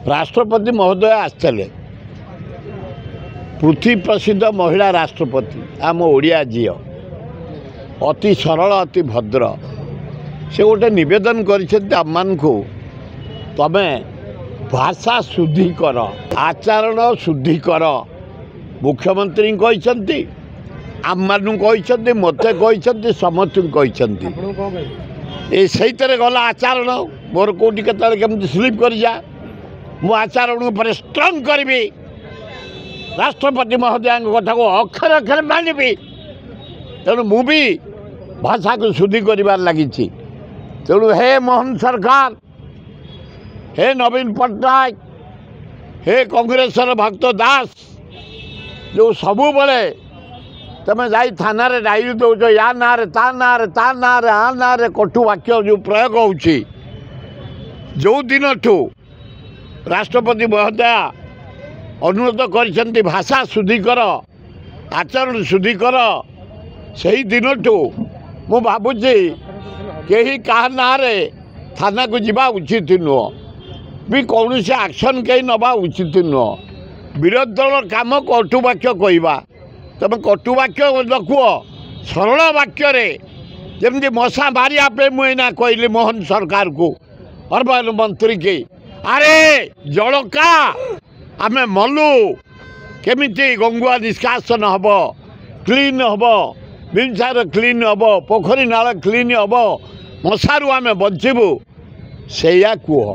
राष्ट्रपति महोदय आसते पृथ्वी प्रसिद्ध महिला राष्ट्रपति आम ओडिया झी अति सरल अति भद्र से गोटे नवेदन कर तमे भाषा शुद्धि कर आचरण शुद्धि कर मुख्यमंत्री कहते आम कहते मत कहते समस्त कहते से गला आचरण मोर कौटी के स्लीप कर जा मु आचरण पर स्ट्रंग करी राष्ट्रपति महोदय कथा को अक्षर अक्षर मानबी तेणु मु भी भाषा को शुद्धि कर लगी तेणु हे मोहन सरकार हे नवीन पट्टनायक हे कांग्रेस भक्त दास जो सबु बड़े तमें जाई थाना रे डायरी दौच या ना ता ना आ ना कटु वाक्य जो प्रयोग होची जो दिन ठू राष्ट्रपति महोदय अनुरोध कर भाषा शुद्धि कर आचरण शुद्धि कर से दिन ठू मु भावुची कहीं क्या ना थाना को जीवा उचित नुह भी कौन से एक्शन कहीं नवा उचित नुह विरोधी दल काम कटु वाक्य कहवा तुम कटु वाक्य न कह सरल वाक्य जमी मशा मारे मुझे कहली मोहन सरकार को अर्बन मंत्री के अरे जड़का आमे मलु केमिति गंगुआ निष्कासन हम क्लीन हम बिमसार क्लीन हम पोखरी नाल क्लीन हम मशारू आमे बचबू से कह।